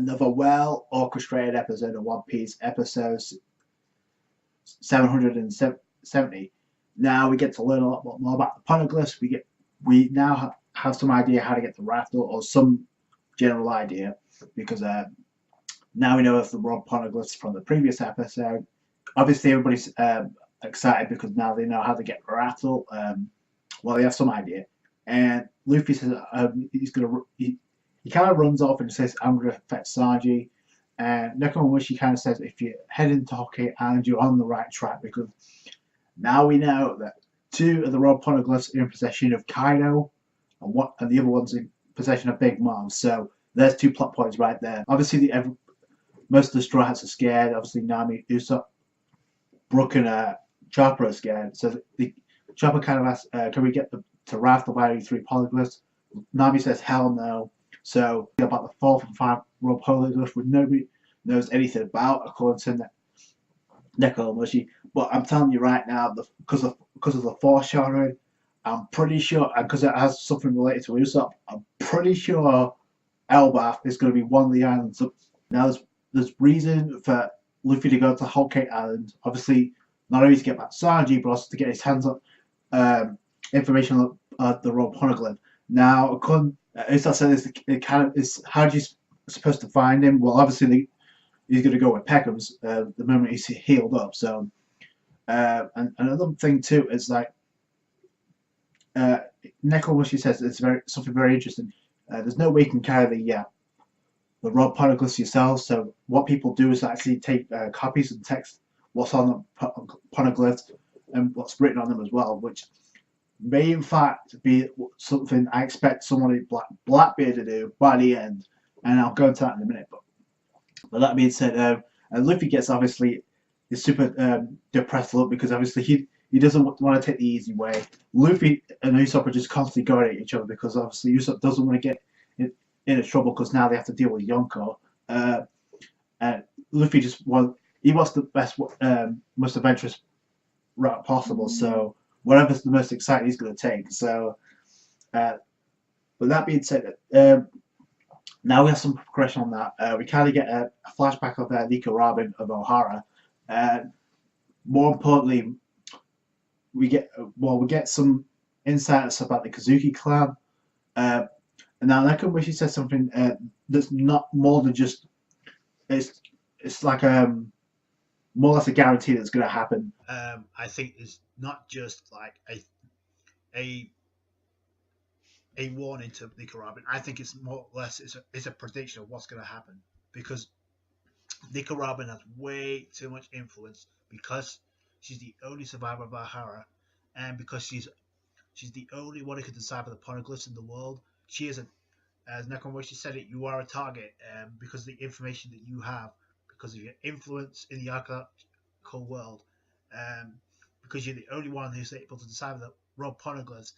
another well-orchestrated episode of One Piece, episode 770. Now we get to learn a lot more about the Poneglyphs. We now have some idea how to get to Raftel, or some general idea, because now we know of the raw Poneglyphs from the previous episode. Obviously, everybody's excited because now they know how to get to Raftel. Well, they have some idea, and Luffy says he kind of runs off and says, "I'm going to fetch Sanji." And Nekomamushi kind of says, "If you're heading to Hokkien Island, you're on the right track," because now we know that 2 of the raw Poneglyphs are in possession of Kaido, and the other one's in possession of Big Mom. So there's 2 plot points right there. Obviously, most of the Straw Hats are scared. Obviously, Nami, Usopp, Brook, and Chopper are scared. So Chopper kind of asks, "Can we get to Raftel by 3 Poneglyphs?" Nami says, "Hell no." So about the 4th and 5th raw Poneglyphs, which nobody knows anything about, according to Nekomamushi. But I'm telling you right now, because of the foreshadowing, I'm pretty sure, and because it has something related to Usopp, I'm pretty sure Elbaf is going to be one of the islands. Now there's reason for Luffy to go to Whole Cake Island. Obviously, not only to get back Sanji, but also to get his hands on information on the raw Poneglyph. Now, according Usopp said, it kind of is, how are you supposed to find him? Well, obviously he's going to go with Peckham's the moment he's healed up. So, and another thing too is like Nekomamushi says it's something very interesting. There's no way you can carry the raw Poneglyphs yourself. So what people do is actually take copies and text what's on the Poneglyphs and what's written on them as well, which may in fact be something I expect somebody Blackbeard to do by the end, and I'll go into that in a minute. But that being said, and Luffy gets obviously is super depressed look, because obviously he doesn't want to take the easy way. Luffy and Usopp are just constantly going at each other, because obviously Usopp doesn't want to get into trouble, because now they have to deal with Yonko. And Luffy he wants the best, most adventurous route possible. So whatever's the most exciting, he's going to take. So, but that being said, now we have some progression on that. We kind of get a flashback of Nico Robin of O'Hara. More importantly, we get some insights about the Kozuki clan. And now Nekomamushi says something that's not more than just it's like more or less a guarantee that's going to happen. I think it's not just like a warning to Nico Robin. I think it's more or less it's a prediction of what's going to happen, because Nico Robin has way too much influence, because she's the only survivor of O'Hara, and because she's the only one who can decipher the Poneglyphs in the world. She is as Nekomamushi said it, you are a target because of the information that you have, because of your influence in the archaeological world, because you're the only one who's able to decipher the raw Poneglyphs.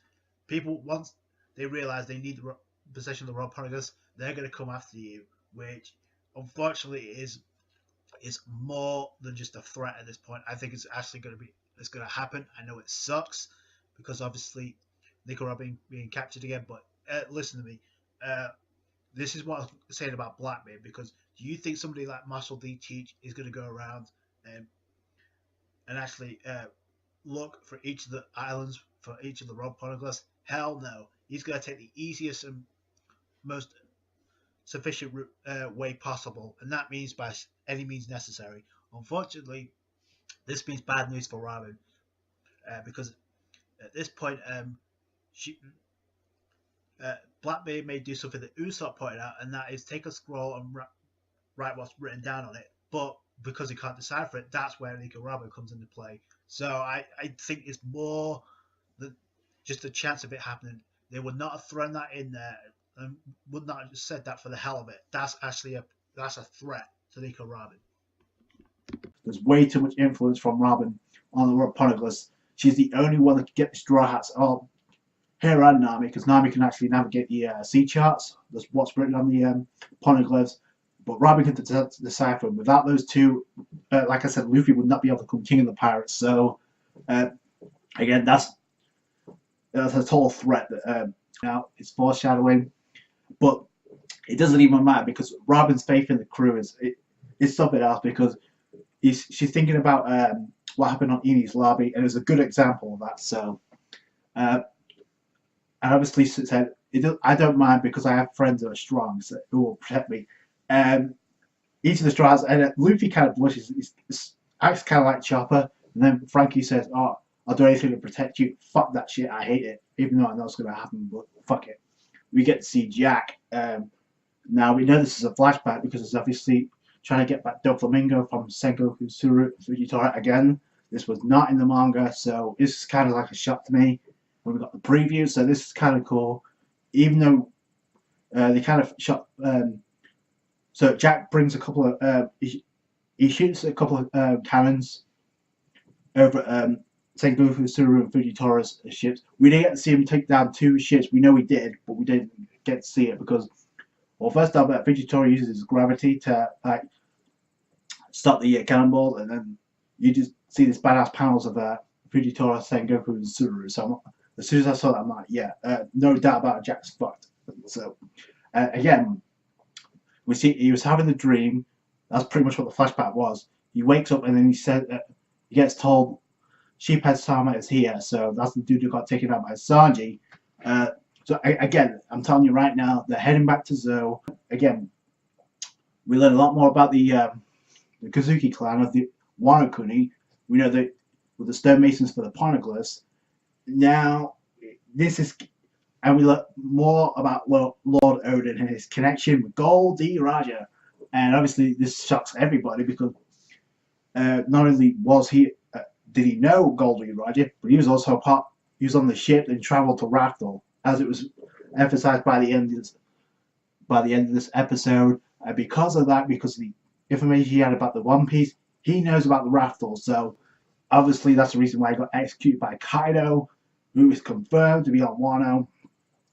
People, once they realize they need the possession of the raw Poneglyphs, they're going to come after you, which unfortunately is more than just a threat at this point. I think it's actually going to happen. I know it sucks, because obviously Nico Robin being captured again, but listen to me. This is what I'm saying about Blackbeard, because do you think somebody like Marshall D. Teach is going to go around and actually look for each of the islands, for each of the raw Poneglyphs? Hell no. He's going to take the easiest and most sufficient way possible, and that means by any means necessary. Unfortunately, this means bad news for Robin, because at this point, Blackbeard may do something that Usopp pointed out, and that is take a scroll and write what's written down on it. But because he can't decipher it, that's where Nico Robin comes into play. So I think it's more than just a chance of it happening. They would not have thrown that in there and would not have just said that for the hell of it. That's actually a threat to Nico Robin. There's way too much influence from Robin on the raw Poneglyphs. She's the only one that can get the Straw Hats. Her and Nami, because Nami can actually navigate the sea charts. That's what's written on the Poneglyphs. But Robin can decipher them. Without those two, like I said, Luffy would not be able to become king of the pirates. So, again, that's a total threat. That now it's foreshadowing. But it doesn't even matter because Robin's faith in the crew is something else because she's thinking about what happened on Eni's lobby, and it's a good example of that. So, and obviously said, I don't mind because I have friends that are strong, so, who will protect me. Each of the straws, and Luffy kind of blushes. Acts kind of like Chopper, and then Frankie says, "Oh, I'll do anything to protect you." Fuck that shit. I hate it, even though I know it's gonna happen. But fuck it. We get to see Jack. Now we know this is a flashback because it's obviously trying to get back Doflamingo from Sengoku Fujitora again. This was not in the manga, so this is kind of like a shock to me when we got the preview. So this is kind of cool, even though they kind of shot. So Jack brings a couple of he shoots a couple of cannons over Sengoku, Suru, and Fujitora's ships. We didn't get to see him take down 2 ships. We know he did, but we didn't get to see it because, well, first off, Fujitora uses his gravity to like stop the cannonball, and then you just see this badass panels of Fujitora, Sengoku, and Suru. So as soon as I saw that, I'm like, yeah, no doubt about it, Jack's fucked. So again, we see he was having the dream. That's pretty much what the flashback was. He wakes up and then he said he gets told Sheephead Sama is here. So that's the dude who got taken out by Sanji. So again, I'm telling you right now, they're heading back to Zou. Again, we learn a lot more about the Kozuki clan of the Wano Kuni. We know that with the stonemasons for the Poneglyphs. Now, this is, and we learn more about Lord Oden and his connection with Gol D. Raja. And obviously, this shocks everybody because not only was he did he know Gol D. Raja, but he was also he was on the ship and traveled to Raftel, as it was emphasized by the end of this episode. And because of that, because of the information he had about the One Piece, he knows about the Raftel. So obviously, that's the reason why he got executed by Kaido, who is confirmed to be on Wano.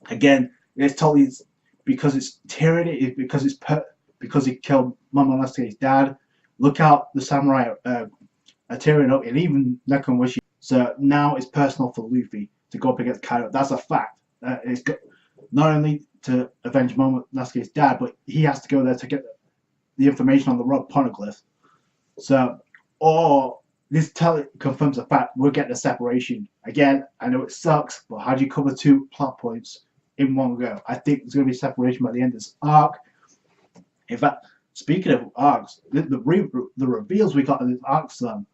Again, it's totally because it's tyranny. Because he killed Momonosuke's dad. Look out, the samurai are tearing up, and even Nekomamushi. So now it's personal for Luffy to go up against Kaido. That's a fact. It's got, not only to avenge Momonosuke's dad, but he has to go there to get the information on the Rock Poneglyph. So, or this confirms the fact we're getting a separation. Again, I know it sucks, but how do you cover 2 plot points in one go? I think there's going to be a separation by the end of this arc. In fact, speaking of arcs, the reveals we got in this arc, son,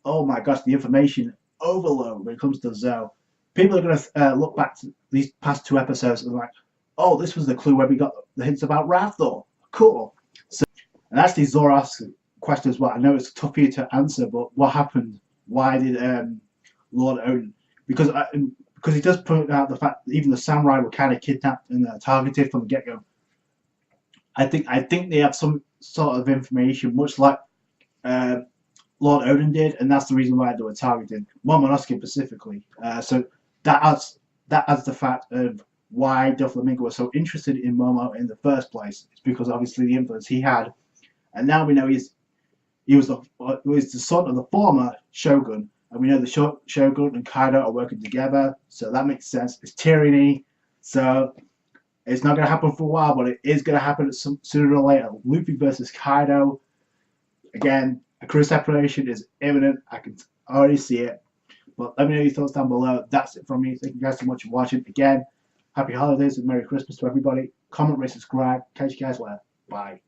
oh my gosh, the information overload when it comes to Zou. People are going to look back to these past 2 episodes and like, oh, this was the clue where we got the hints about Raftel. Cool. So, and actually, Zoro asks a question as well. I know it's tough for you to answer, but what happened? Why did Lord Oden? Because he does point out the fact that even the samurai were kind of kidnapped and targeted from the get-go. I think they have some sort of information, much like Lord Oden did, and that's the reason why they were targeted. Momonosuke specifically. So that adds the fact of why Doflamingo was so interested in Momo in the first place. It's because obviously the influence he had, and now we know he was the son of the former shogun, and we know the shogun and Kaido are working together. So that makes sense. It's tyranny. So it's not going to happen for a while, but it is going to happen sooner or later. Luffy versus Kaido. Again, a crew separation is imminent. I can already see it. But let me know your thoughts down below. That's it from me. Thank you guys so much for watching. Again, happy holidays and Merry Christmas to everybody. Comment, rate, subscribe. Catch you guys later. Bye.